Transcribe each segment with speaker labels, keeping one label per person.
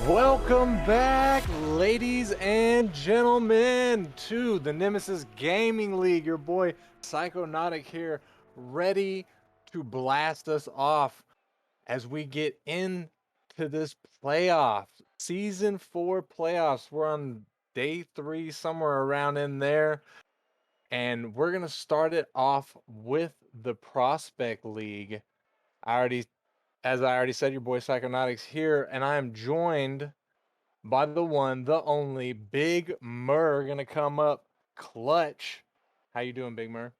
Speaker 1: Welcome back, ladies and gentlemen, to the Nemesis Gaming League. Your boy Psychonautic here, ready to blast us off as we get into this playoff. Season 4 playoffs. We're on day 3, somewhere around in there. And we're going to start it off with the Prospect League. As I already said, your boy Psychonautic's here, and I am joined by the one, the only, Big Mur, gonna come up clutch. How you doing, Big Mur?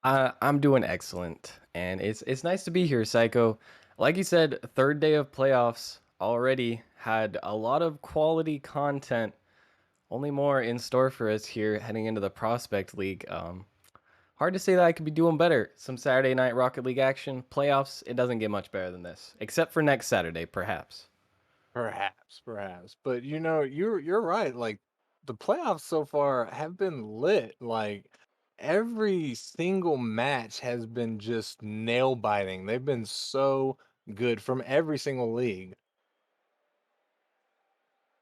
Speaker 2: I'm doing excellent, and it's nice to be here, Psycho. Like you said, third day of playoffs already had a lot of quality content. Only more in store for us here heading into the Prospect League. Hard to say that I could be doing better. Some Saturday night Rocket League action, playoffs. It doesn't get much better than this, except for next Saturday, perhaps.
Speaker 1: Perhaps. But you're right. Like the playoffs so far have been lit. Like every single match has been just nail biting. They've been so good from every single league.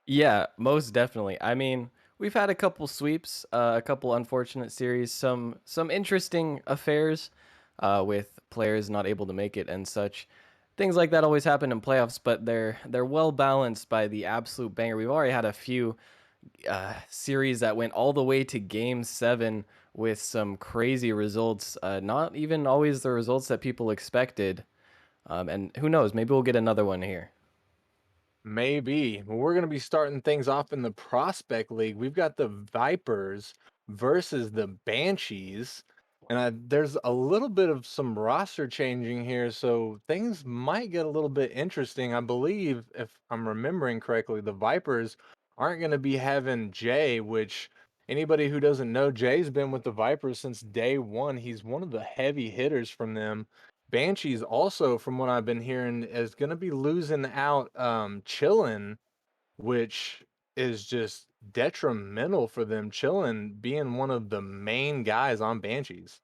Speaker 2: Yeah, most definitely. I mean, we've had a couple sweeps, a couple unfortunate series, some interesting affairs with players not able to make it and such. Things like that always happen in playoffs, but they're well balanced by the absolute banger. We've already had a few series that went all the way to Game 7 with some crazy results. Not even always the results that people expected. And who knows? Maybe we'll get another one here.
Speaker 1: Maybe. Well, we're going to be starting things off in the Prospect League. We've got the Vipers versus the Banshees. And there's a little bit of some roster changing here, so things might get a little bit interesting. I believe, if I'm remembering correctly, the Vipers aren't going to be having Jay, which anybody who doesn't know, Jay's been with the Vipers since day one. He's one of the heavy hitters from them. Banshees also, from what I've been hearing, is gonna be losing out Chillin, which is just detrimental for them. Chillin being one of the main guys on Banshees.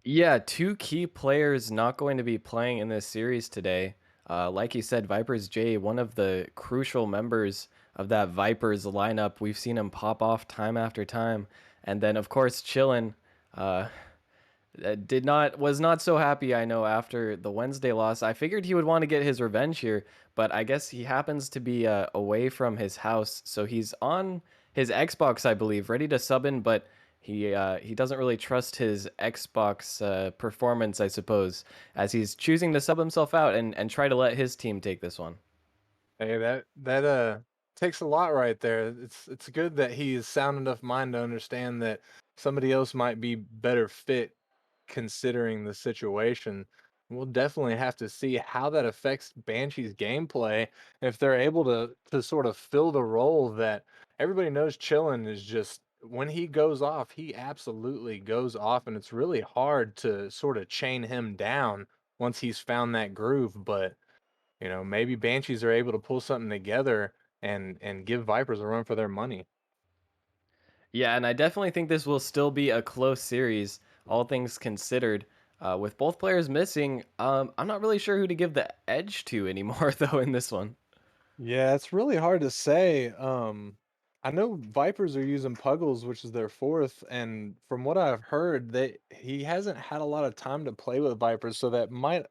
Speaker 2: Yeah, two key players not going to be playing in this series today. Like you said, Vipers J, one of the crucial members of that Vipers lineup. We've seen him pop off time after time. And then, of course, Chillin uh, did not was not so happy. I know after the Wednesday loss, I figured he would want to get his revenge here, but I guess he happens to be away from his house, so he's on his Xbox, I believe, ready to sub in, but he doesn't really trust his Xbox performance, I suppose, as he's choosing to sub himself out and try to let his team take this one.
Speaker 1: Hey, that takes a lot right there. It's good that he's sound enough mind to understand that somebody else might be better fit considering the situation. We'll definitely have to see how that affects Banshee's gameplay if they're able to sort of fill the role that everybody knows Chillin is just when he goes off, he absolutely goes off, and it's really hard to sort of chain him down once he's found that groove. But maybe Banshees are able to pull something together and give Vipers a run for their money.
Speaker 2: Yeah, and I definitely think this will still be a close series, all things considered. With both players missing, I'm not really sure who to give the edge to anymore, though, in this one.
Speaker 1: Yeah, it's really hard to say. I know Vipers are using Puggles, which is their fourth, and from what I've heard, that he hasn't had a lot of time to play with Vipers, so that might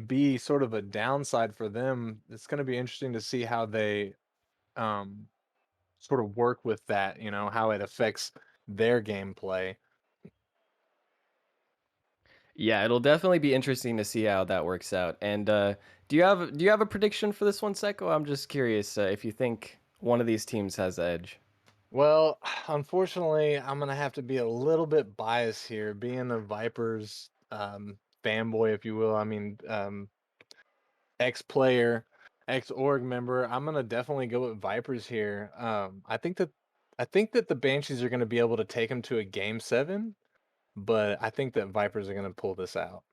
Speaker 1: be sort of a downside for them. It's going to be interesting to see how they um sort of work with that, how it affects their gameplay.
Speaker 2: Yeah, it'll definitely be interesting to see how that works out. And do you have a prediction for this one, Psycho? I'm just curious if you think one of these teams has the edge.
Speaker 1: Well, unfortunately, I'm gonna have to be a little bit biased here, being a Vipers fanboy, if you will. I mean, ex-player, ex-org member. I'm gonna definitely go with Vipers here. I think that the Banshees are gonna be able to take them to a game 7, but I think that Vipers are gonna pull this out.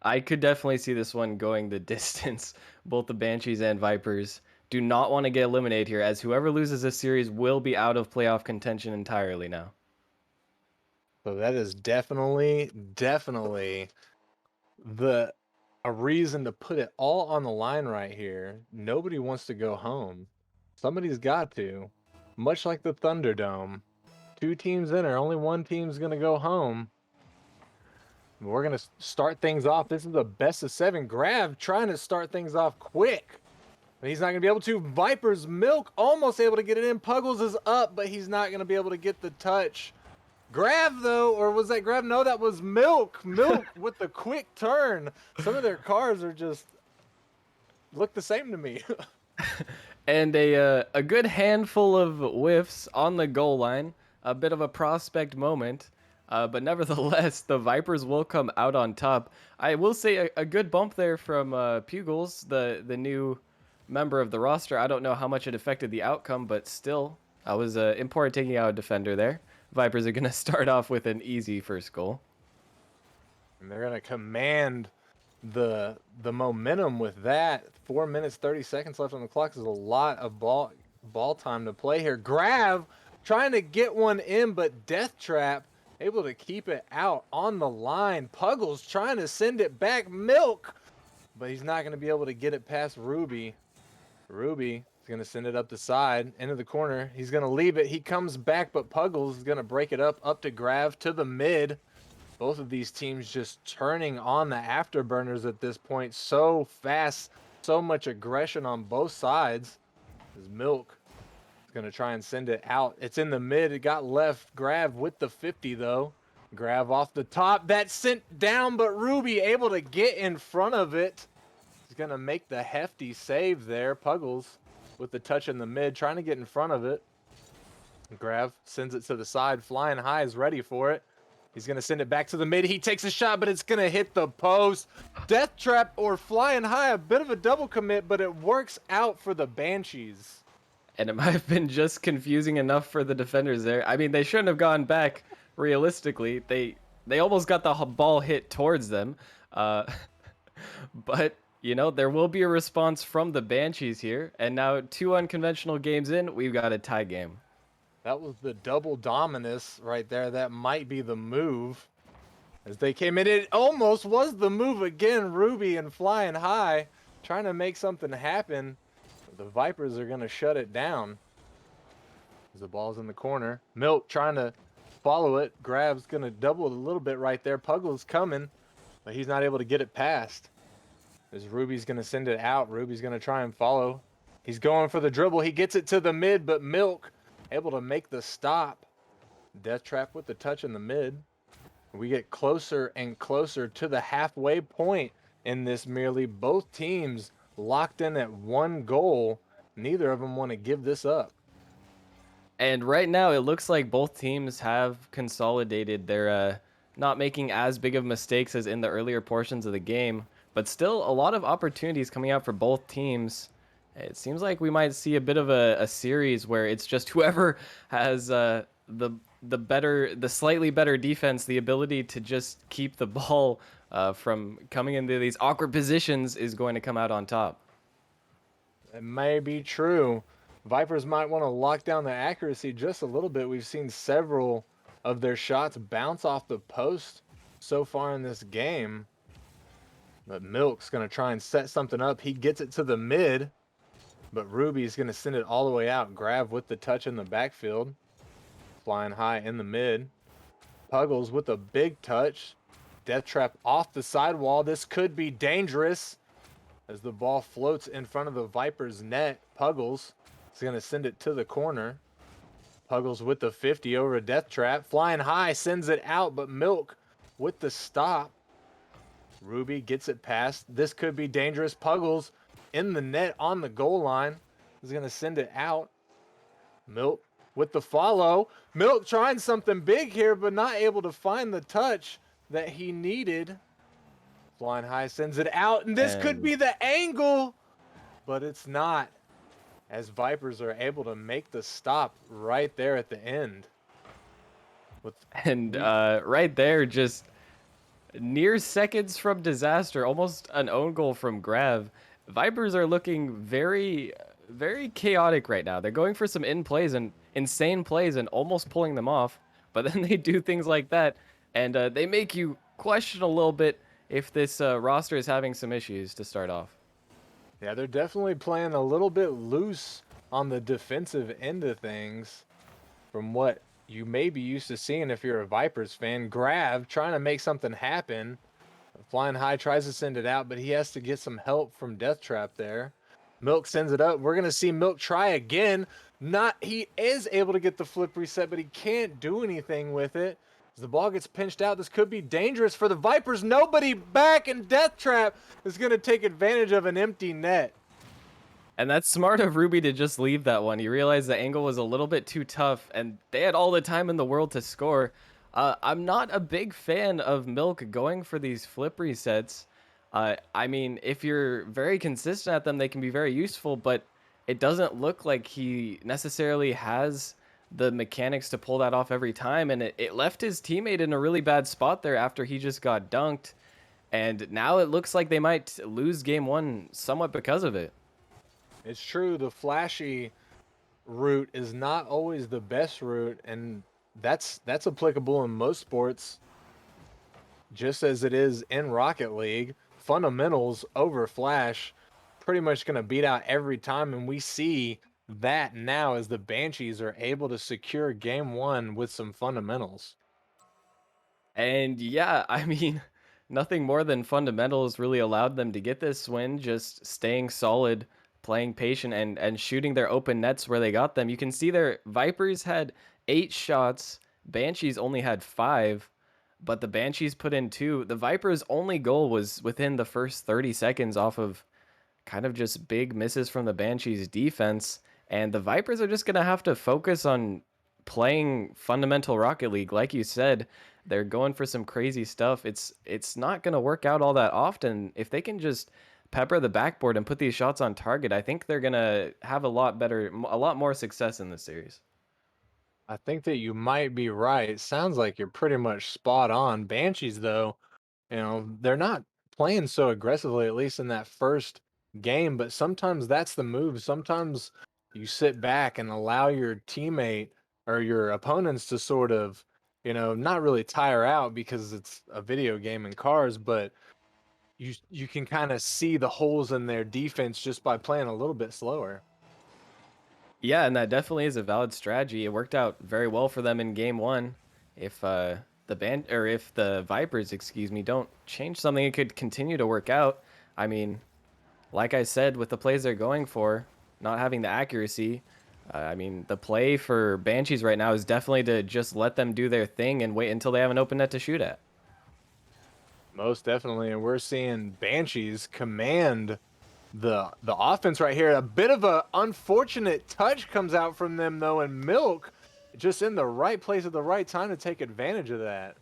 Speaker 2: I could definitely see this one going the distance. Both the Banshees and Vipers do not want to get eliminated here, as whoever loses this series will be out of playoff contention entirely now.
Speaker 1: So that is definitely the a reason to put it all on the line right here. Nobody wants to go home. Somebody's got to. Much like the Thunderdome. Two teams in there, only one team's gonna go home. We're gonna start things off. This is the best of 7. Grav trying to start things off quick. But he's not gonna be able to. Viper's Milk almost able to get it in. Puggles is up, but he's not gonna be able to get the touch. Grav though, or was that Grav? No, that was Milk. Milk with the quick turn. Some of their cars are just look the same to me.
Speaker 2: And a good handful of whiffs on the goal line, a bit of a prospect moment, but nevertheless, the Vipers will come out on top. I will say a good bump there from Pugles, the new member of the roster. I don't know how much it affected the outcome, but still, I was important taking out a defender there. Vipers are going to start off with an easy first goal.
Speaker 1: And they're gonna command the momentum with that. 4 minutes 30 seconds left on the clock is a lot of ball time to play here. Grav trying to get one in, but Death Trap able to keep it out on the line. Puggles trying to send it back. Milk, but he's not going to be able to get it past Ruby. Ruby is going to send it up the side into the corner. He's going to leave it. He comes back, but Puggles is going to break it up to Grav to the mid. Both of these teams just turning on the afterburners at this point so fast, so much aggression on both sides. As Milk is going to try and send it out. It's in the mid. It got left. Grav with the 50 though. Grav off the top. That sent down, but Ruby able to get in front of it. He's going to make the hefty save there. Puggles with the touch in the mid, trying to get in front of it. Grav sends it to the side. Flying High is ready for it. He's going to send it back to the mid. He takes a shot, but it's going to hit the post. Death Trap or Flying High, a bit of a double commit, but it works out for the Banshees.
Speaker 2: And it might have been just confusing enough for the defenders there. I mean, they shouldn't have gone back realistically. They almost got the ball hit towards them. But, you know, there will be a response from the Banshees here. And now 2 unconventional games in, we've got a tie game.
Speaker 1: That was the double dominus right there. That might be the move. As they came in, it almost was the move again. Ruby and Flying High trying to make something happen. But the Vipers are going to shut it down. As the ball's in the corner. Milk trying to follow it. Grav's going to double it a little bit right there. Puggle's coming, but he's not able to get it past. As Ruby's going to send it out. Ruby's going to try and follow. He's going for the dribble. He gets it to the mid, but Milk able to make the stop. Death Trap with the touch in the mid. We get closer and closer to the halfway point in this merely. Both teams locked in at 1 goal. Neither of them want to give this up.
Speaker 2: And right now, it looks like both teams have consolidated. They're not making as big of mistakes as in the earlier portions of the game, but still a lot of opportunities coming out for both teams. It seems like we might see a bit of a series where it's just whoever has the slightly better defense, the ability to just keep the ball from coming into these awkward positions is going to come out on top.
Speaker 1: It may be true. Vipers might want to lock down the accuracy just a little bit. We've seen several of their shots bounce off the post so far in this game. But Milk's going to try and set something up. He gets it to the mid. But Ruby's going to send it all the way out. Grav with the touch in the backfield. Flying High in the mid. Puggles with a big touch. Death Trap off the sidewall. This could be dangerous. As the ball floats in front of the Vipers' net. Puggles is going to send it to the corner. Puggles with the 50 over a Death Trap. Flying High sends it out, but Milk with the stop. Ruby gets it past. This could be dangerous. Puggles in the net on the goal line is going to send it out. Milk with the follow. Milk trying something big here, but not able to find the touch that he needed. Flying High sends it out, and this could be the angle, but it's not. As Vipers are able to make the stop right there at the end.
Speaker 2: Right there, just near seconds from disaster, almost an own goal from Grav. Vipers are looking very, very chaotic right now. They're going for some insane plays and almost pulling them off, but then they do things like that, and they make you question a little bit if this roster is having some issues to start off.
Speaker 1: Yeah, they're definitely playing a little bit loose on the defensive end of things from what you may be used to seeing if you're a Vipers fan. Grav trying to make something happen. Flying High tries to send it out, but he has to get some help from Death Trap there. Milk sends it up. We're going to see Milk try again. He is able to get the flip reset, but he can't do anything with it. As the ball gets pinched out, this could be dangerous for the Vipers. Nobody back, and Death Trap is going to take advantage of an empty net.
Speaker 2: And that's smart of Ruby to just leave that one. He realized the angle was a little bit too tough, and they had all the time in the world to score. I'm not a big fan of Milk going for these flip resets. I mean, if you're very consistent at them, they can be very useful, but it doesn't look like he necessarily has the mechanics to pull that off every time. And it left his teammate in a really bad spot there after he just got dunked. And now it looks like they might lose game one somewhat because of it.
Speaker 1: It's true, the flashy route is not always the best route, and that's applicable in most sports, just as it is in Rocket League. Fundamentals over Flash, pretty much going to beat out every time, and we see that now as the Banshees are able to secure game one with some fundamentals.
Speaker 2: And yeah, I mean, nothing more than fundamentals really allowed them to get this win, just staying solid, playing patient, and shooting their open nets where they got them. You can see their Vipers had 8 shots, Banshees only had 5, but the Banshees put in 2. The Vipers' only goal was within the first 30 seconds off of kind of just big misses from the Banshees defense. And the Vipers are just going to have to focus on playing fundamental Rocket League. Like you said, they're going for some crazy stuff. It's not going to work out all that often. If they can just pepper the backboard and put these shots on target, I think they're going to have a lot more success in this series.
Speaker 1: I think that you might be right. It sounds like you're pretty much spot on. Banshees, though, they're not playing so aggressively, at least in that first game, but sometimes that's the move. Sometimes you sit back and allow your teammate or your opponents to sort of, not really tire out because it's a video game in cars, but you can kind of see the holes in their defense just by playing a little bit slower.
Speaker 2: Yeah, and that definitely is a valid strategy. It worked out very well for them in game one. If if the Vipers, excuse me, don't change something, it could continue to work out. I mean, like I said, with the plays they're going for, not having the accuracy, I mean, the play for Banshees right now is definitely to just let them do their thing and wait until they have an open net to shoot at.
Speaker 1: Most definitely, and we're seeing Banshees command the offense right here. A bit of a unfortunate touch comes out from them though, and Milk just in the right place at the right time to take advantage of that.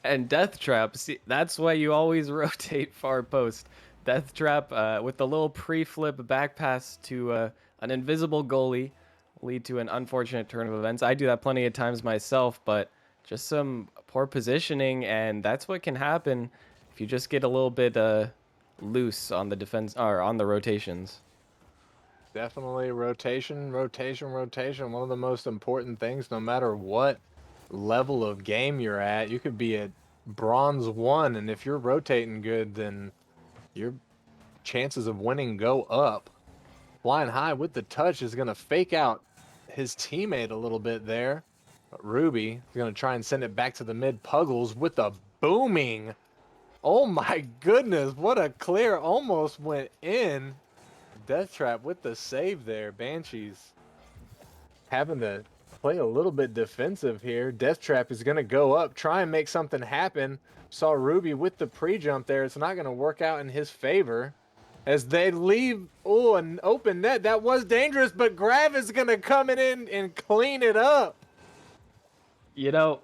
Speaker 2: And Death Trap, see, that's why you always rotate far post. Death Trap with the little pre-flip back pass to an invisible goalie lead to an unfortunate turn of events. I do that plenty of times myself, but just some poor positioning, and that's what can happen if you just get a little bit loose on the defense or on the rotations.
Speaker 1: Definitely rotation, rotation, rotation. One of the most important things, no matter what level of game you're at. You could be at bronze 1, and if you're rotating good, then your chances of winning go up. Flying High with the touch is going to fake out his teammate a little bit there. But Ruby is going to try and send it back to the mid. Puggles with a booming. Oh my goodness, what a clear. Almost went in. Death Trap with the save there. Banshees having to play a little bit defensive here. Death Trap is going to go up, try and make something happen. Saw Ruby with the pre-jump there. It's not going to work out in his favor. As they leave, oh, an open net. That was dangerous, but Grav is going to come in and clean it up.
Speaker 2: You know,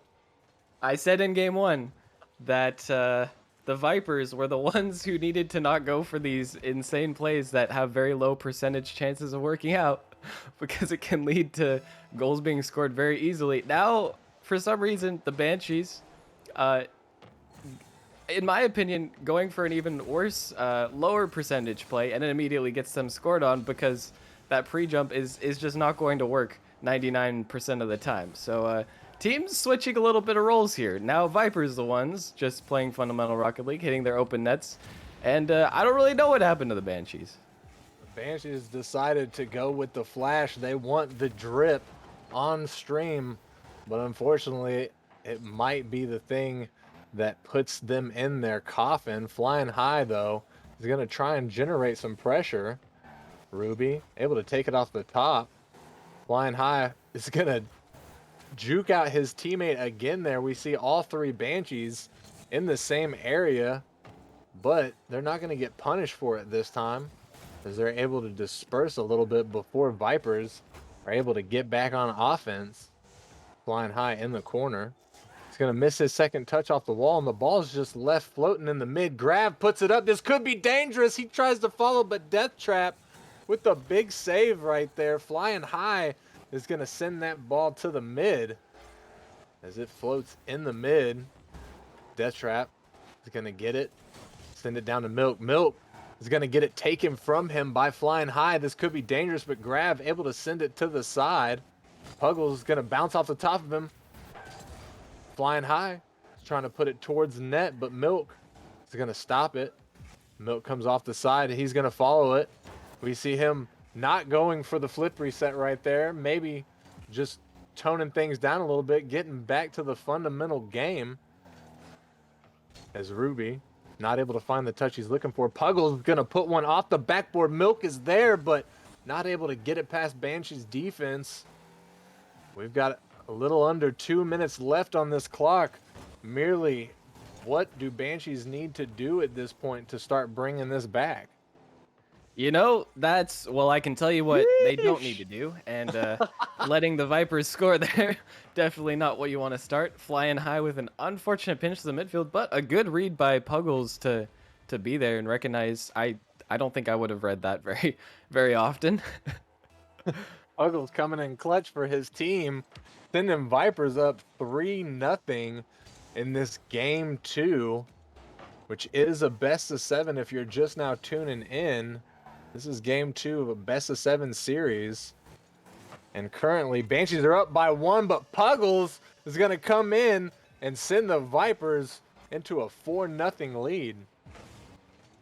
Speaker 2: I said in game one that the Vipers were the ones who needed to not go for these insane plays that have very low percentage chances of working out because it can lead to goals being scored very easily. Now, for some reason, the Banshees, uh, in my opinion, going for an even worse, lower percentage play, and it immediately gets them scored on because that pre-jump is just not going to work 99% of the time. So Teams switching a little bit of roles here. Now Viper's the ones just playing fundamental Rocket League, hitting their open nets, and I don't really know what happened to the Banshees.
Speaker 1: Banshees decided to go with the flash. They want the drip on stream, but unfortunately, it might be the thing that puts them in their coffin. Flying high, though, is going to try and generate some pressure. Ruby able to take it off the top. Flying high is going to juke out his teammate again there. We see all three Banshees in the same area, but they're not going to get punished for it this time, as they're able to disperse a little bit before Vipers are able to get back on offense. Flying high in the corner. He's going to miss his second touch off the wall, and the ball's just left floating in the mid. Grab puts it up. This could be dangerous. He tries to follow, but Death Trap with the big save right there. Flying high is going to send that ball to the mid as it floats in the mid. Death Trap is going to get it. Send it down to Milk. Milk is going to get it taken from him by Flying High. This could be dangerous, but Grab able to send it to the side. Puggles is going to bounce off the top of him. Flying High is trying to put it towards the net, but Milk is going to stop it. Milk comes off the side. He's going to follow it. We see him not going for the flip reset right there. Maybe just toning things down a little bit, getting back to the fundamental game. As Ruby not able to find the touch he's looking for. Puggles is going to put one off the backboard. Milk is there, but not able to get it past Banshee's defense. We've got a little under 2 minutes left on this clock. Merely, what do Banshees need to do at this point to start bringing this back?
Speaker 2: You know, well, I can tell you what they don't need
Speaker 1: Yeesh.
Speaker 2: to do, and letting the Vipers score there, definitely not what you want to start. Flying high with an unfortunate pinch to the midfield, but a good read by Puggles to be there and recognize. I don't think I would have read that very often.
Speaker 1: Puggles coming in clutch for his team, sending Vipers up 3-0 in this game 2, which is a best of 7 if you're just now tuning in. This is game 2 of a best of 7 series. And currently, Banshees are up by 1, but Puggles is going to come in and send the Vipers into a 4-0 lead.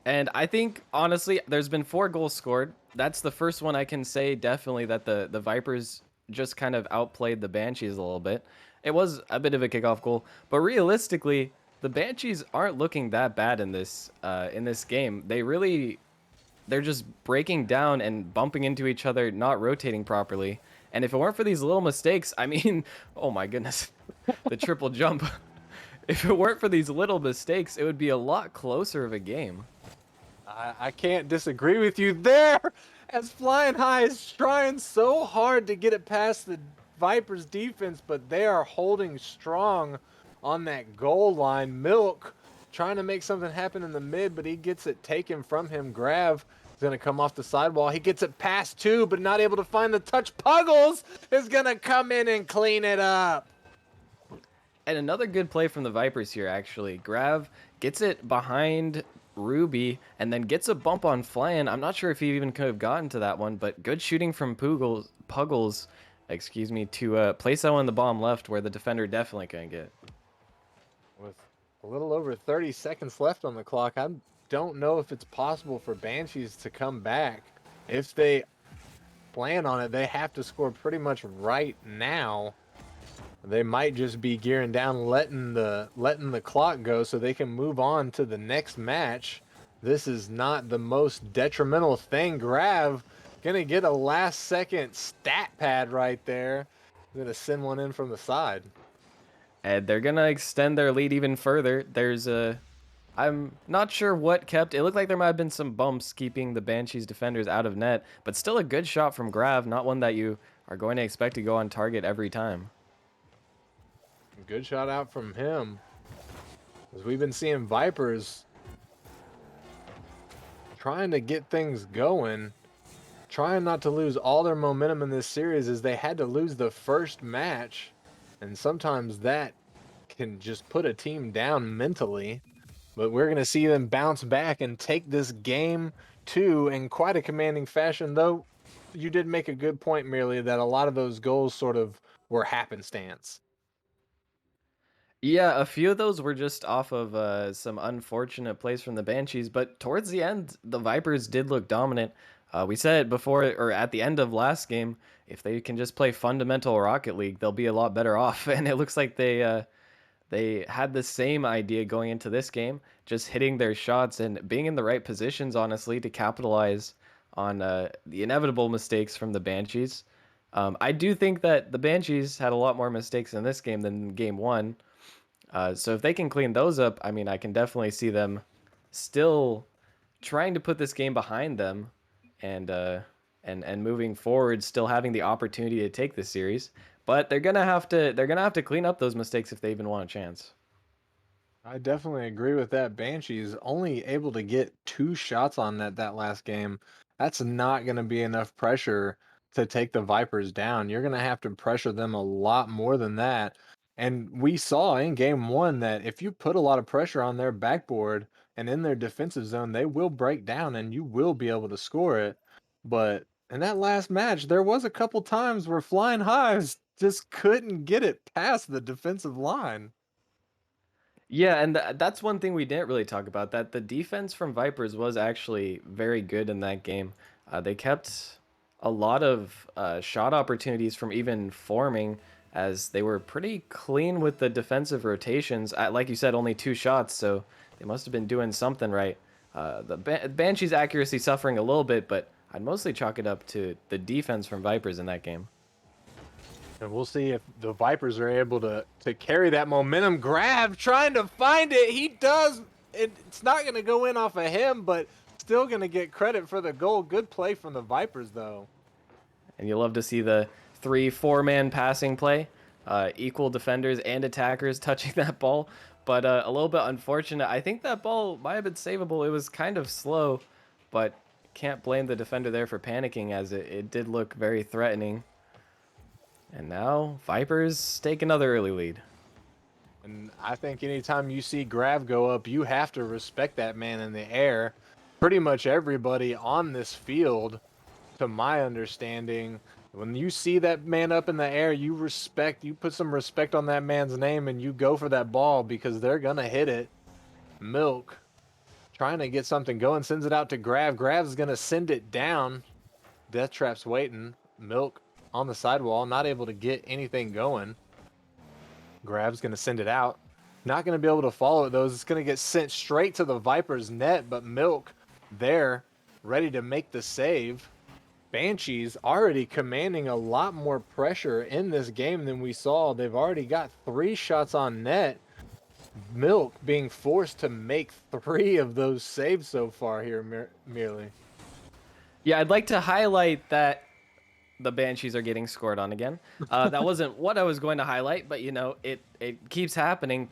Speaker 2: And I think, honestly, there's been 4 goals scored. That's the first one I can say definitely that the Vipers just kind of outplayed the Banshees a little bit. It was a bit of a kickoff goal, but realistically, the Banshees aren't looking that bad in this game. They're just breaking down and bumping into each other, not rotating properly. And if it weren't for these little mistakes, I mean, oh my goodness, the triple jump. If it weren't for these little mistakes, it would be a lot closer of a game.
Speaker 1: I can't disagree with you there, as Flying High is trying so hard to get it past the Vipers defense, but they are holding strong on that goal line. Milk trying to make something happen in the mid, but he gets it taken from him. Grav is going to come off the sidewall. He gets it past 2, but not able to find the touch. Puggles is going to come in and clean it up.
Speaker 2: And another good play from the Vipers here, actually. Grav gets it behind Ruby and then gets a bump on Flyan. I'm not sure if he even could have gotten to that one, but good shooting from Puggles, excuse me, to place that one in the bottom left where the defender definitely couldn't get.
Speaker 1: With a little over 30 seconds left on the clock, I don't know if it's possible for Banshees to come back. If they plan on it, they have to score pretty much right now. They might just be gearing down, letting the clock go so they can move on to the next match. This is not the most detrimental thing. Grav gonna get a last second stat pad right there. Gonna send one in from the side.
Speaker 2: And they're gonna extend their lead even further. I'm not sure what kept. It looked like there might have been some bumps keeping the Banshees defenders out of net, but still a good shot from Grav, not one that you are going to expect to go on target every time.
Speaker 1: Good shot out from him. As we've been seeing Vipers trying to get things going, trying not to lose all their momentum in this series, as they had to lose the first match. And sometimes that can just put a team down mentally. But we're going to see them bounce back and take this game 2 in quite a commanding fashion, though you did make a good point, Merely, that a lot of those goals sort of were happenstance.
Speaker 2: Yeah, a few of those were just off of some unfortunate plays from the Banshees, but towards the end, the Vipers did look dominant. We said it before or at the end of last game, if they can just play fundamental Rocket League, they'll be a lot better off. And it looks like they had the same idea going into this game, just hitting their shots and being in the right positions, honestly, to capitalize on the inevitable mistakes from the Banshees. I do think that the Banshees had a lot more mistakes in this game than game one. So if they can clean those up, I mean, I can definitely see them still trying to put this game behind them and and moving forward, still having the opportunity to take this series. But they're gonna have to clean up those mistakes if they even want a chance.
Speaker 1: I definitely agree with that. Banshees only able to get 2 shots on net that last game. That's not gonna be enough pressure to take the Vipers down. You're gonna have to pressure them a lot more than that. And we saw in game 1 that if you put a lot of pressure on their backboard and in their defensive zone, they will break down and you will be able to score it. But in that last match, there was a couple times where Flying Hives just couldn't get it past the defensive line.
Speaker 2: Yeah, and that's one thing we didn't really talk about. That the defense from Vipers was actually very good in that game. They kept a lot of shot opportunities from even forming, as they were pretty clean with the defensive rotations. Like you said, only 2 shots, so they must have been doing something right. The Banshee's accuracy suffering a little bit, but I'd mostly chalk it up to the defense from Vipers in that game.
Speaker 1: And we'll see if the Vipers are able to carry that momentum. Grab trying to find it. He does. It's not going to go in off of him, but still going to get credit for the goal. Good play from the Vipers, though.
Speaker 2: And you love to see the 3-4 man passing play, equal defenders and attackers touching that ball. But a little bit unfortunate. I think that ball might have been savable. It was kind of slow, but can't blame the defender there for panicking, as it did look very threatening. And now Vipers take another early lead.
Speaker 1: And I think anytime you see Grav go up, you have to respect that man in the air. Pretty much everybody on this field, to my understanding, when you see that man up in the air, you put some respect on that man's name and you go for that ball because they're going to hit it. Milk trying to get something going, sends it out to Grav. Grav's going to send it down. Death Trap's waiting. Milk on the sidewall, not able to get anything going. Grav's going to send it out. Not going to be able to follow it, though. It's going to get sent straight to the Viper's net, but Milk there, ready to make the save. Banshees already commanding a lot more pressure in this game than we saw. They've already got 3 shots on net. Milk being forced to make 3 of those saves so far here, merely.
Speaker 2: Yeah, I'd like to highlight that the Banshees are getting scored on again. That wasn't what I was going to highlight, but it keeps happening.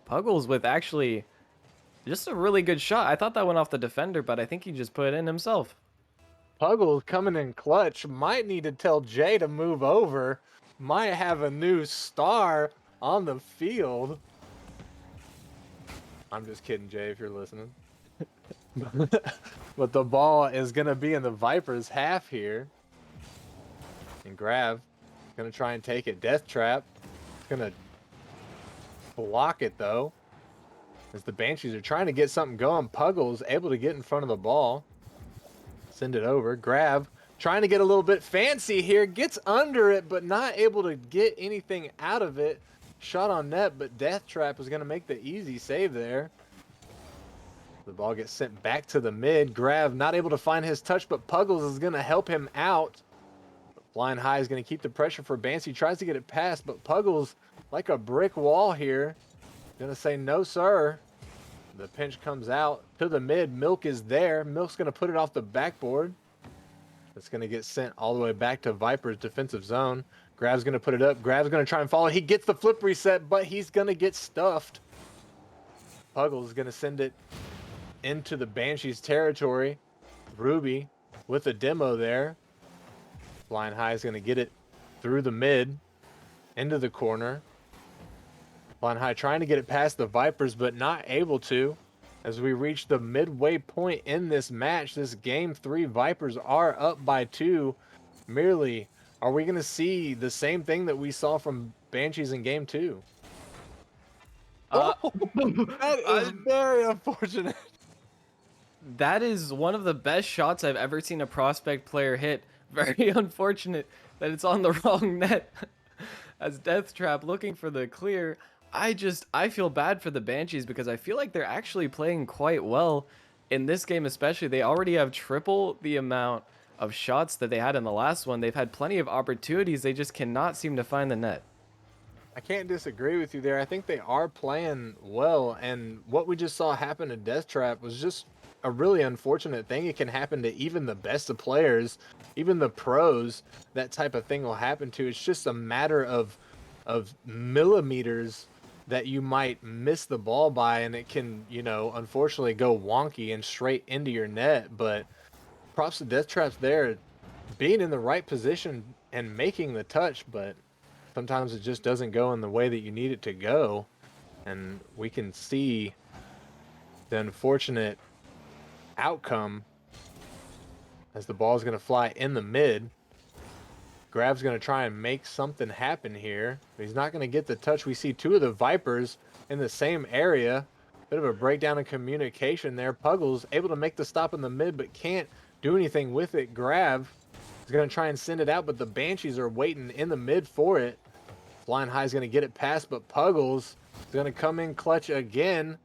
Speaker 2: Puggles with actually just a really good shot. I thought that went off the defender, but I think he just put it in himself.
Speaker 1: Puggle coming in clutch. Might need to tell Jay to move over. Might have a new star on the field. I'm just kidding, Jay, if you're listening. But the ball is going to be in the Vipers' half here. And Grav going to try and take it. Death Trap going to block it, though. As the Banshees are trying to get something going. Puggle's able to get in front of the ball. Send it over. Grav trying to get a little bit fancy here. Gets under it, but not able to get anything out of it. Shot on net, but Death Trap is going to make the easy save there. The ball gets sent back to the mid. Grav not able to find his touch, but Puggles is going to help him out. Flying High is going to keep the pressure for Banshees. Tries to get it past, but Puggles, like a brick wall here, going to say no, sir. The pinch comes out to the mid. Milk is there. Milk's going to put it off the backboard. It's going to get sent all the way back to Viper's defensive zone. Grav's going to put it up. Grav's going to try and follow. He gets the flip reset, but he's going to get stuffed. Puggles is going to send it into the Banshees territory. Ruby with a demo there. Flying High is going to get it through the mid into the corner. Flying High trying to get it past the Vipers, but not able to. As we reach the midway point in this match, this game 3, Vipers are up by 2. Merely, are we going to see the same thing that we saw from Banshees in game 2?
Speaker 2: Uh,
Speaker 1: That is
Speaker 2: uh,
Speaker 1: very unfortunate.
Speaker 2: that is one of the best shots I've ever seen a prospect player hit. Very unfortunate that it's on the wrong net. As Death Trap looking for the clear, I feel bad for the Banshees because I feel like they're actually playing quite well in this game especially. They already have triple the amount of shots that they had in the last one. They've had plenty of opportunities, they just cannot seem to find the net.
Speaker 1: I can't disagree with you there. I think they are playing well, and what we just saw happen to Death Trap was just a really unfortunate thing. It can happen to even the best of players, even the pros. That type of thing will happen to. It's just a matter of millimeters that you might miss the ball by, and it can, unfortunately go wonky and straight into your net. But props to Death Traps there, being in the right position and making the touch, but sometimes it just doesn't go in the way that you need it to go. And we can see the unfortunate outcome as the ball is going to fly in the mid. Grab's going to try and make something happen here, but he's not going to get the touch. We see two of the Vipers in the same area. Bit of a breakdown in communication there. Puggles able to make the stop in the mid, but can't do anything with it. Grab is going to try and send it out, but the Banshees are waiting in the mid for it. Flying High is going to get it past, but Puggles is going to come in clutch again.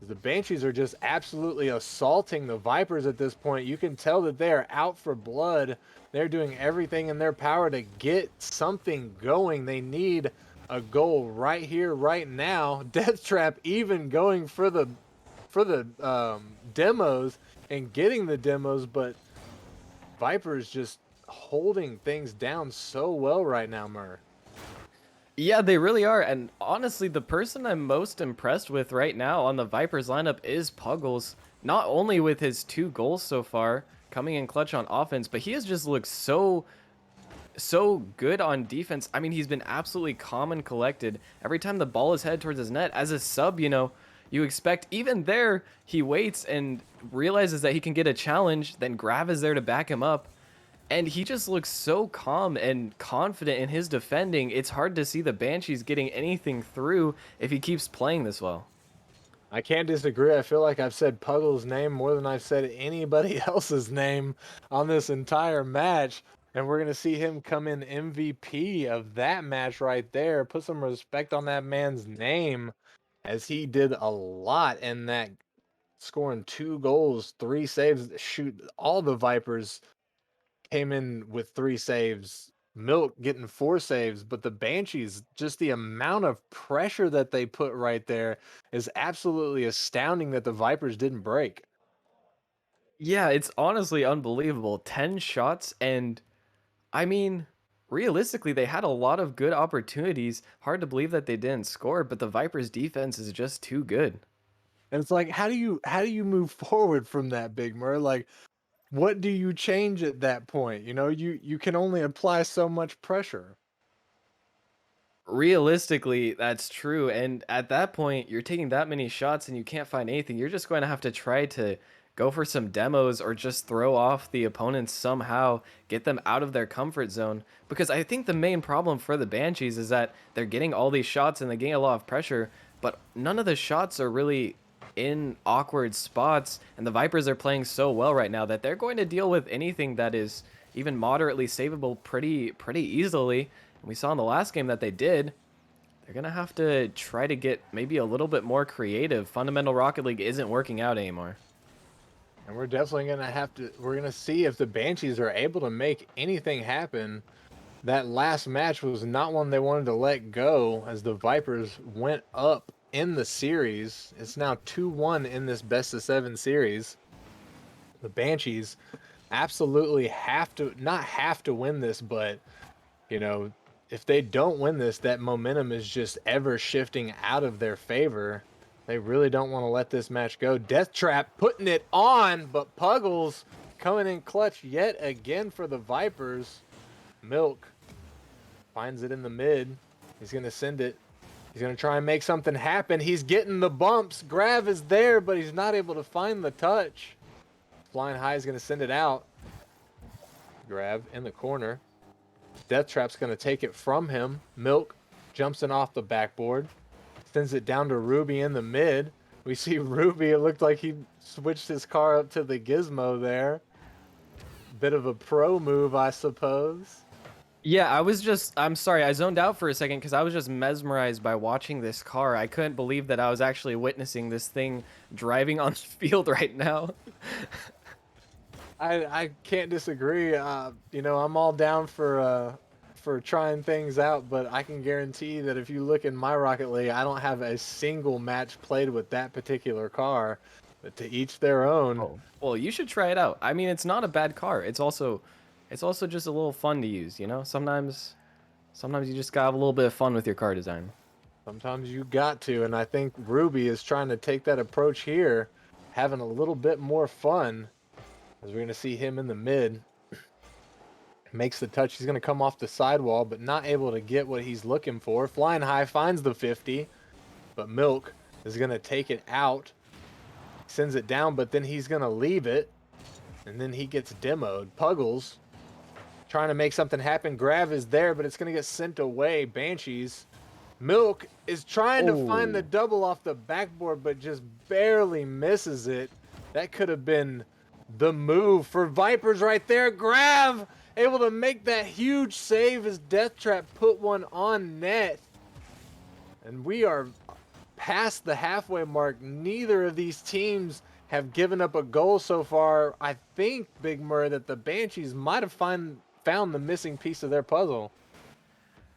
Speaker 1: The Banshees are just absolutely assaulting the Vipers at this point. You can tell that they are out for blood. They're doing everything in their power to get something going. They need a goal right here, right now. Death Trap even going for the demos and getting the demos, but Vipers just holding things down so well right now, Murr.
Speaker 2: Yeah, they really are. And honestly, the person I'm most impressed with right now on the Vipers lineup is Puggles. Not only with his 2 goals so far, coming in clutch on offense, but he has just looked so good on defense. I mean, he's been absolutely calm and collected. Every time the ball is headed towards his net, as a sub, you expect even there, he waits and realizes that he can get a challenge, then Grav is there to back him up. And he just looks so calm and confident in his defending. It's hard to see the Banshees getting anything through if he keeps playing this well.
Speaker 1: I can't disagree. I feel like I've said Puggles' name more than I've said anybody else's name on this entire match. And we're going to see him come in MVP of that match right there. Put some respect on that man's name, as he did a lot in that, scoring 2 goals, 3 saves. Shoot, all the Vipers came in with 3 saves. Milk getting 4 saves, but the Banshees, just the amount of pressure that they put right there is absolutely astounding that the Vipers didn't break.
Speaker 2: Yeah, it's honestly unbelievable. 10 shots, and I mean, realistically, they had a lot of good opportunities. Hard to believe that they didn't score, but the Vipers' defense is just too good.
Speaker 1: And it's like, how do you move forward from that, Big Mur? Like, what do you change at that point? You can only apply so much pressure.
Speaker 2: Realistically, that's true. And at that point, you're taking that many shots and you can't find anything. You're just going to have to try to go for some demos or just throw off the opponents somehow, get them out of their comfort zone. Because I think the main problem for the Banshees is that they're getting all these shots and they're getting a lot of pressure, but none of the shots are really in awkward spots. And the Vipers are playing so well right now that they're going to deal with anything that is even moderately savable pretty easily. And we saw in the last game that they did. They're going to have to try to get maybe a little bit more creative. Fundamental Rocket League isn't working out anymore.
Speaker 1: And we're definitely we're gonna see if the Banshees are able to make anything happen. That last match was not one they wanted to let go, as the Vipers went up in the series. It's now 2-1 in this best of 7 series. The Banshees absolutely not have to win this, but you know, if they don't win this, that momentum is just ever shifting out of their favor. They really don't want to let this match go. Death Trap putting it on, but Puggles coming in clutch yet again for the Vipers. Milk finds it in the mid. He's going to send it. He's going to try and make something happen. He's getting the bumps. Grav is there, but he's not able to find the touch. Flying High is going to send it out. Grav in the corner. Death Trap's going to take it from him. Milk jumps in off the backboard. Sends it down to Ruby in the mid. We see Ruby, it looked like he switched his car up to the gizmo there. Bit of a pro move, I suppose.
Speaker 2: Yeah, I'm sorry, I zoned out for a second because I was just mesmerized by watching this car. I couldn't believe that I was actually witnessing this thing driving on the field right now.
Speaker 1: I can't disagree. I'm all down for trying things out, but I can guarantee that if you look in my Rocket League, I don't have a single match played with that particular car. But to each their own.
Speaker 2: Oh, well, you should try it out. I mean, it's not a bad car. It's also just a little fun to use, you know? Sometimes you just gotta have a little bit of fun with your car design.
Speaker 1: Sometimes you got to, and I think Ruby is trying to take that approach here, having a little bit more fun. As we're gonna see him in the mid. Makes the touch. He's going to come off the sidewall, but not able to get what he's looking for. Flying high, finds the 50, but Milk is going to take it out. Sends it down, but then he's going to leave it. And then he gets demoed. Puggles trying to make something happen. Grav is there, but it's going to get sent away. Banshees. Milk is trying to find the
Speaker 2: Oh,
Speaker 1: double off the backboard, but just barely misses it. That could have been the move for Vipers right there. Grav able to make that huge save as Death Trap put one on net. And we are past the halfway mark. Neither of these teams have given up a goal so far. I think, Big Murr, that the Banshees might have found the missing piece of their puzzle.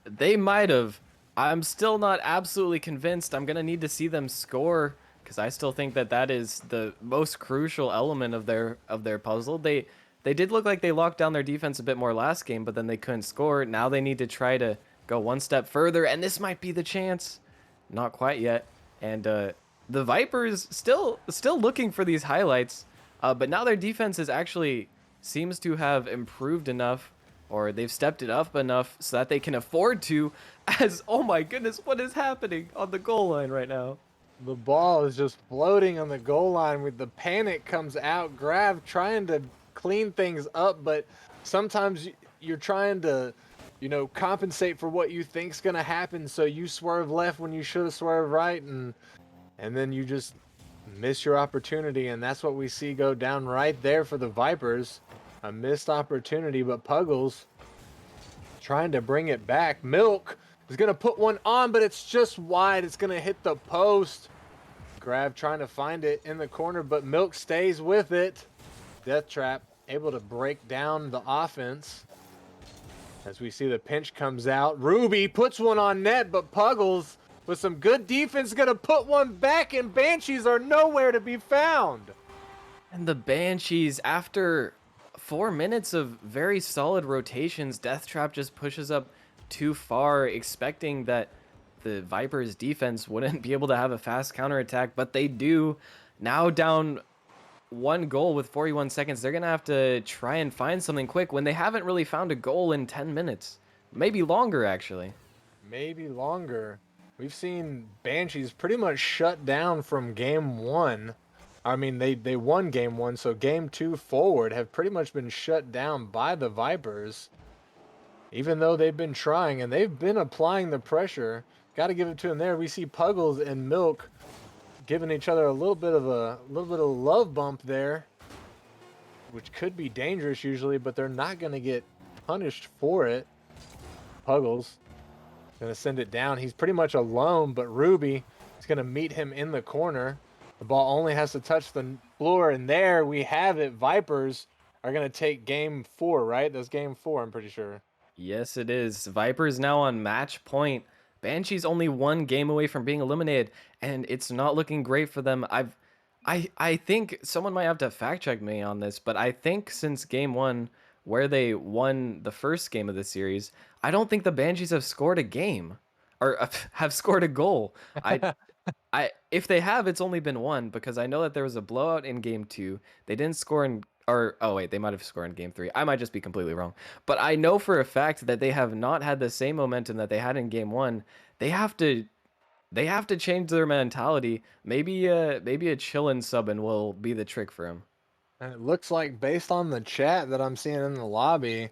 Speaker 2: they might have. I'm still not absolutely convinced. I'm gonna need to see them score because I still think that that is the most crucial element of their puzzle. They did look like they locked down their defense a bit more last game, but then they couldn't score. Now they need to try to go one step further, and this might be the chance. Not quite yet. And the Vipers still looking for these highlights, but now their defense is actually seems to have improved enough, or they've stepped it up enough so that they can afford to. As oh my goodness, what is happening on the goal line right now?
Speaker 1: The ball is just floating on the goal line with the panic comes out. Grav trying to clean things up, but sometimes you're trying to, compensate for what you think's gonna happen. So you swerve left when you should have swerved right, and then you just miss your opportunity, and that's what we see go down right there for the Vipers. A missed opportunity, but Puggles trying to bring it back. Milk is gonna put one on, but it's just wide. It's gonna hit the post. Grab trying to find it in the corner, but Milk stays with it. Death Trap able to break down the offense. As we see the pinch comes out. Ruby puts one on net, but Puggles with some good defense gonna put one back, and Banshees are nowhere to be found.
Speaker 2: And the Banshees, after 4 minutes of very solid rotations, Death Trap just pushes up too far, expecting that the Vipers defense wouldn't be able to have a fast counterattack, but they do. Now down one goal with 41 seconds, they're going to have to try and find something quick when they haven't really found a goal in 10 minutes. Maybe longer, actually.
Speaker 1: Maybe longer. We've seen Banshees pretty much shut down from game one. I mean, they won game one, so game two forward have pretty much been shut down by the Vipers. Even though they've been trying and they've been applying the pressure. Got to give it to them there. We see Puggles and Milk giving each other a little bit of love bump there, which could be dangerous usually, but they're not going to get punished for it. Puggles going to send it down. He's pretty much alone, but Ruby is going to meet him in the corner. The ball only has to touch the floor, and there we have it. Vipers are going to take game four, right? That's game four, I'm pretty sure.
Speaker 2: Yes, it is. Vipers now on match point. Banshees only one game away from being eliminated, and it's not looking great for them. I think someone might have to fact check me on this, but I think since game one, where they won the first game of the series, I don't think the Banshees have scored a game or have scored a goal. I if they have, it's only been one because I know that there was a blowout in game two. They didn't score in or oh wait, they might have scored in game three. I might just be completely wrong. But I know for a fact that they have not had the same momentum that they had in game one. They have to they have to change their mentality. Maybe a chillin' subbing will be the trick for them.
Speaker 1: And it looks like, based on the chat that I'm seeing in the lobby,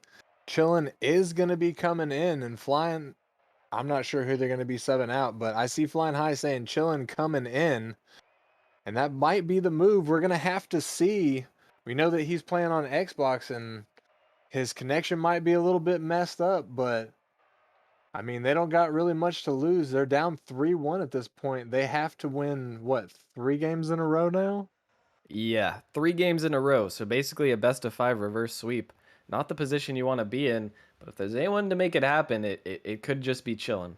Speaker 1: Chillin is going to be coming in and flying. I'm not sure who they're going to be subbing out, but I see Flying High saying Chillin coming in, and that might be the move. We're going to have to see. We know that he's playing on Xbox and his connection might be a little bit messed up, but I mean, they don't got really much to lose. They're down 3-1 at this point. They have to win, what, 3 games in a row now?
Speaker 2: Yeah, 3 games in a row, so basically a best of 5 reverse sweep. Not the position you want to be in, but if there's anyone to make it happen, it could just be chilling.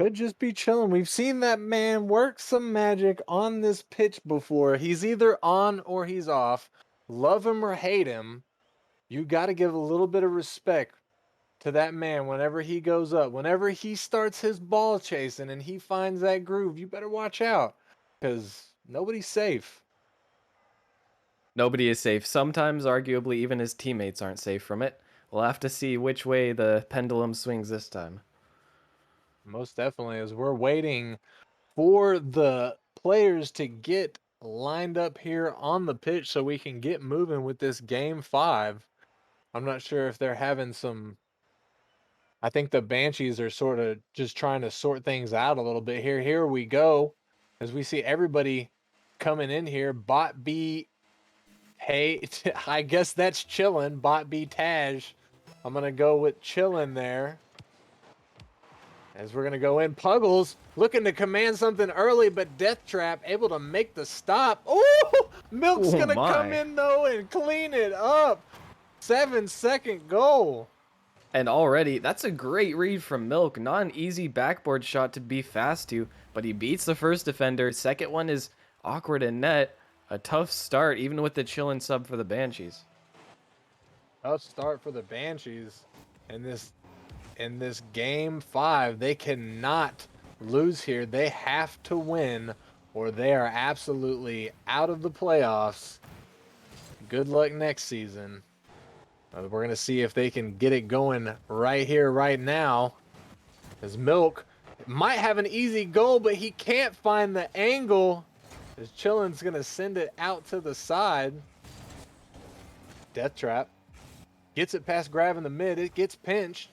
Speaker 1: Could just be chilling. We've seen that man work some magic on this pitch before. He's either on or he's off. Love him or hate him, you got to give a little bit of respect to that man whenever he goes up. Whenever he starts his ball chasing and he finds that groove, you better watch out because nobody's safe.
Speaker 2: Nobody is safe. Sometimes, arguably, even his teammates aren't safe from it. We'll have to see which way the pendulum swings this time.
Speaker 1: Most definitely, as we're waiting for the players to get lined up here on the pitch so we can get moving with this game 5. I'm not sure if they're having some. I think the Banshees are sort of just trying to sort things out a little bit here. Here we go. As we see everybody coming in here. Bot B, hey, I guess that's chillin'. Bot B Taj. I'm going to go with chillin' there. As we're going to go in. Puggles looking to command something early, but Death Trap able to make the stop. Oh, Milk's
Speaker 2: Oh
Speaker 1: going to come
Speaker 2: my.
Speaker 1: in, though, and clean it up. 7-second goal.
Speaker 2: And already, that's a great read from Milk. Not an easy backboard shot to be fast to, but he beats the first defender. Second one is awkward in net. A tough start, even with the chillin' sub for the Banshees.
Speaker 1: Tough start for the Banshees in this game 5. They cannot lose here. They have to win or they are absolutely out of the playoffs. Good luck next season. We're going to see if they can get it going right here, right now. As Milk might have an easy goal, but he can't find the angle. As Chillin's going to send it out to the side. Death Trap gets it past Grav in the mid. It gets pinched.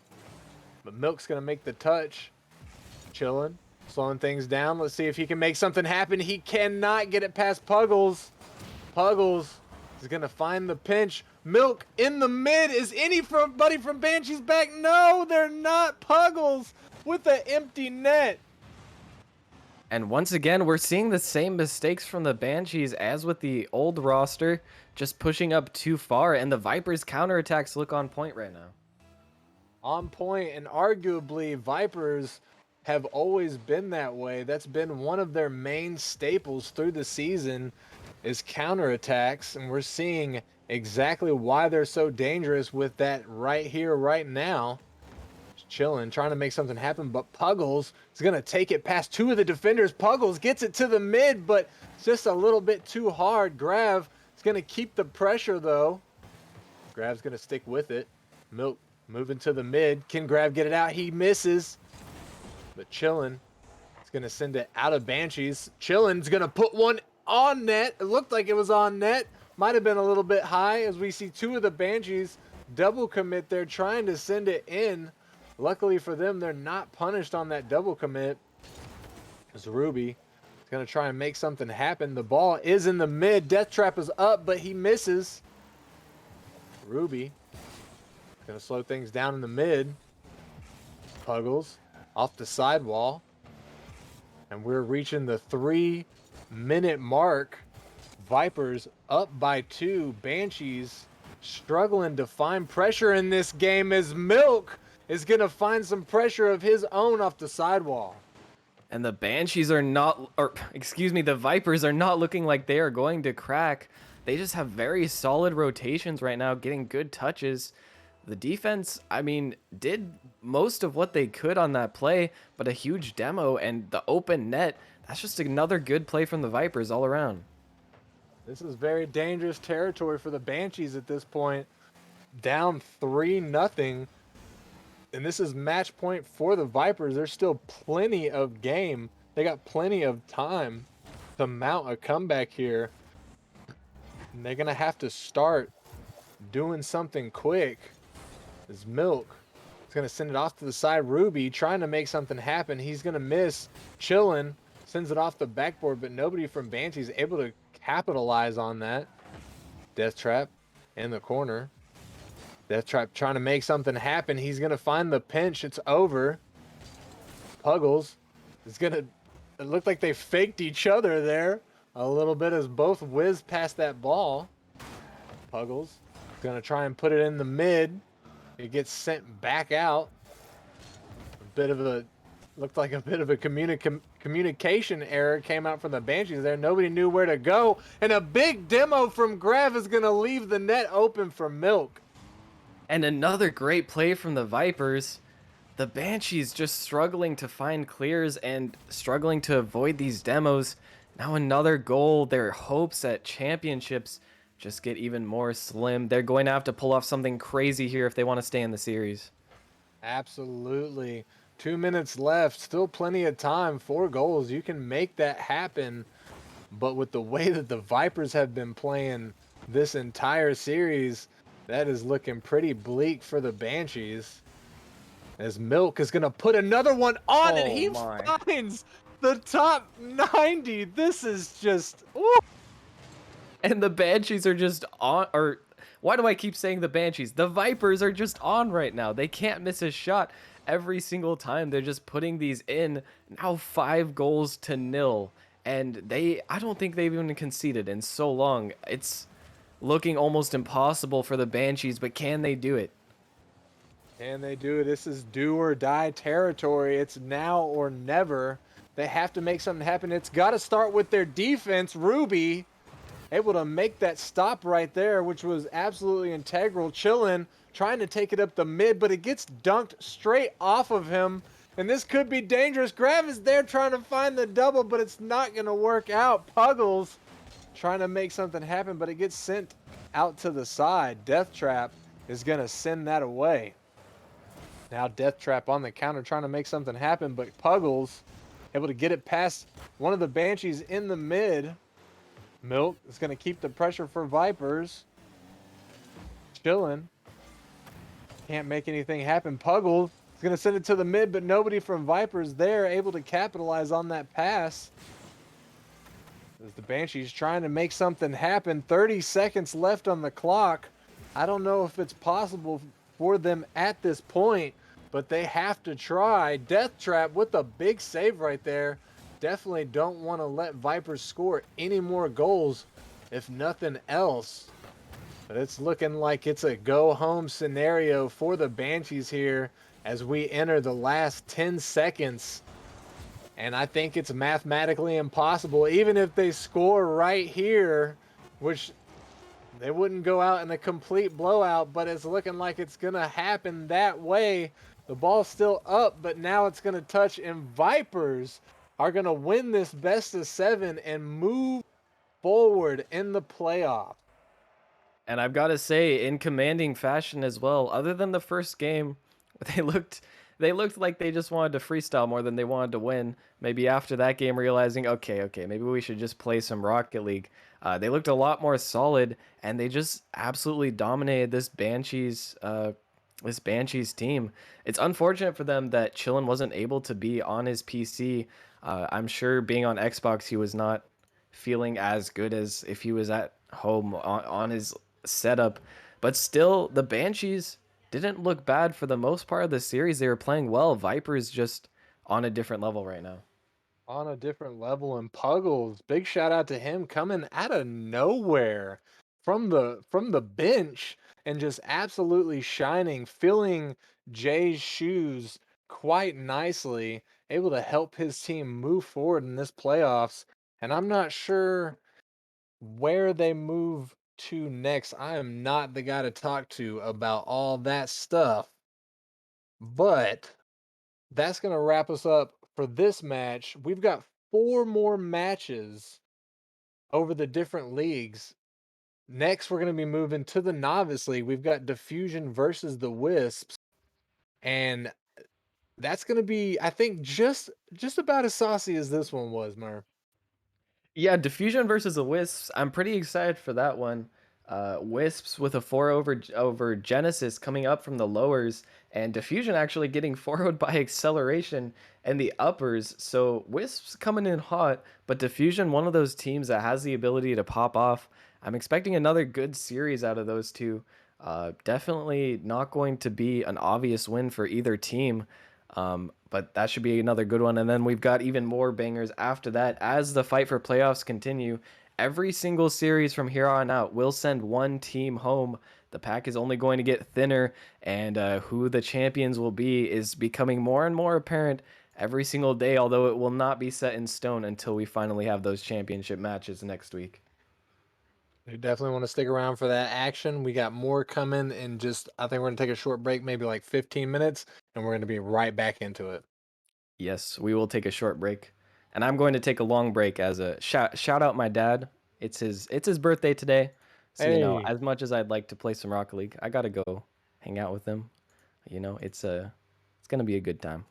Speaker 1: But Milk's going to make the touch. Chilling, slowing things down. Let's see if he can make something happen. He cannot get it past Puggles. Puggles is going to find the pinch. Milk in the mid. Is anybody from Banshees back? No, they're not. Puggles with the empty net.
Speaker 2: And once again, we're seeing the same mistakes from the Banshees as with the old roster, just pushing up too far, and the Vipers' counterattacks look on point right now.
Speaker 1: On point, and arguably Vipers have always been that way. That's been one of their main staples through the season is counterattacks, and we're seeing exactly why they're so dangerous with that right here, right now. Just chilling, trying to make something happen, but Puggles is going to take it past 2 of the defenders. Puggles gets it to the mid, but it's just a little bit too hard. Grav is going to keep the pressure, though. Grav's going to stick with it. Milk moving to the mid. Can Grav get it out? He misses. But Chillin is going to send it out of Banshees. Chillin's going to put one on net. It looked like it was on net. Might have been a little bit high as we see 2 of the Banshees double commit there trying to send it in. Luckily for them, they're not punished on that double commit. As Ruby is going to try and make something happen. The ball is in the mid. Death Trap is up, but he misses. Ruby going to slow things down in the mid. Puggles off the sidewall. And we're reaching the 3-minute mark. Vipers up by 2. Banshees struggling to find pressure in this game as Milk is going to find some pressure of his own off the sidewall.
Speaker 2: And the Banshees are not, or excuse me, the Vipers are not looking like they are going to crack. They just have very solid rotations right now, getting good touches. The defense, I mean, did most of what they could on that play, but a huge demo and the open net, that's just another good play from the Vipers all around.
Speaker 1: This is very dangerous territory for the Banshees at this point. Down 3-0. And this is match point for the Vipers. There's still plenty of game. They got plenty of time to mount a comeback here. And they're going to have to start doing something quick. As Milk He's gonna send it off to the side. Ruby trying to make something happen. He's gonna miss. Chillin sends it off the backboard, but nobody from Banshee's able to capitalize on that. Death Trap in the corner. Death Trap trying to make something happen. He's gonna find the pinch. It's over. Puggles is gonna. It looked like they faked each other there a little bit as both whizzed past that ball. Puggles gonna try and put it in the mid. It gets sent back out. A bit of a looked like a bit of a communication error came out from the Banshees there. Nobody knew where to go, and a big demo from Grav is gonna leave the net open for Milk.
Speaker 2: And another great play from the Vipers. The Banshees just struggling to find clears and struggling to avoid these demos. Now another goal. Their hopes at championships just get even more slim. They're going to have to pull off something crazy here if they want to stay in the series.
Speaker 1: Absolutely. 2 minutes left. Still plenty of time. 4 goals. You can make that happen. But with the way that the Vipers have been playing this entire series, that is looking pretty bleak for the Banshees. As Milk is going to put another one on, and
Speaker 2: Oh
Speaker 1: he
Speaker 2: my.
Speaker 1: finds the top 90. This is just. Ooh.
Speaker 2: And the Banshees are just on, or why do I keep saying the Banshees? The Vipers are just on right now. They can't miss a shot every single time. They're just putting these in. Now 5 goals to 0. And I don't think they've even conceded in so long. It's looking almost impossible for the Banshees, but can they do it?
Speaker 1: Can they do it? This is do or die territory. It's now or never. They have to make something happen. It's got to start with their defense. Ruby able to make that stop right there, which was absolutely integral. Chillin trying to take it up the mid, but it gets dunked straight off of him. And this could be dangerous. Grav is there trying to find the double, but it's not going to work out. Puggles trying to make something happen, but it gets sent out to the side. Death Trap is going to send that away. Now Death Trap on the counter trying to make something happen, but Puggles able to get it past one of the Banshees in the mid. Milk is going to keep the pressure for Vipers. Chillin. Can't make anything happen. Puggles is going to send it to the mid, but nobody from Vipers there able to capitalize on that pass. As the Banshees trying to make something happen. 30 seconds left on the clock. I don't know if it's possible for them at this point, but they have to try. Death Trap with a big save right there. Definitely don't want to let Vipers score any more goals, if nothing else. But it's looking like it's a go-home scenario for the Banshees here as we enter the last 10 seconds. And I think it's mathematically impossible, even if they score right here, which they wouldn't go out in a complete blowout, but it's looking like it's going to happen that way. The ball's still up, but now it's going to touch, and Vipers are going to win this best of 7 and move forward in the playoff.
Speaker 2: And I've got to say, in commanding fashion as well. Other than the first game, they looked they looked like they just wanted to freestyle more than they wanted to win. Maybe after that game, realizing, okay, maybe we should just play some Rocket League. They looked a lot more solid, and they just absolutely dominated this Banshees team. It's unfortunate for them that Chillin wasn't able to be on his PC. I'm sure being on Xbox, he was not feeling as good as if he was at home on his setup. But still, the Banshees didn't look bad for the most part of the series. They were playing well. Vipers just on a different level right now.
Speaker 1: On a different level, and Puggles, big shout out to him coming out of nowhere from the bench and just absolutely shining, filling Jay's shoes quite nicely, able to help his team move forward in this playoffs. And I'm not sure where they move to next. I am not the guy to talk to about all that stuff, but that's going to wrap us up for this match. We've got 4 more matches over the different leagues. Next, we're going to be moving to the Novice League. We've got Diffusion versus the Wisps, and that's going to be, I think, just about as saucy as this one was, Murph.
Speaker 2: Yeah, Diffusion versus the Wisps. I'm pretty excited for that one. Wisps with a 4 over Genesis coming up from the lowers, and Diffusion actually getting 4-0'd by Acceleration and the uppers. So Wisps coming in hot, but Diffusion, one of those teams that has the ability to pop off. I'm expecting another good series out of those two. Definitely not going to be an obvious win for either team. But that should be another good one. And then we've got even more bangers after that as the fight for playoffs continue. Every single series from here on out will send one team home. The pack is only going to get thinner, and who the champions will be is becoming more and more apparent every single day, although it will not be set in stone until we finally have those championship matches next week.
Speaker 1: You definitely want to stick around for that action. We got more coming in just, I think we're going to take a short break, maybe like 15 minutes, and we're going to be right back into it.
Speaker 2: Yes, we will take a short break, and I'm going to take a long break as a shout out my dad. It's his birthday today, so
Speaker 1: Hey,
Speaker 2: as much as I'd like to play some Rocket League, I gotta go hang out with him. It's gonna be a good time.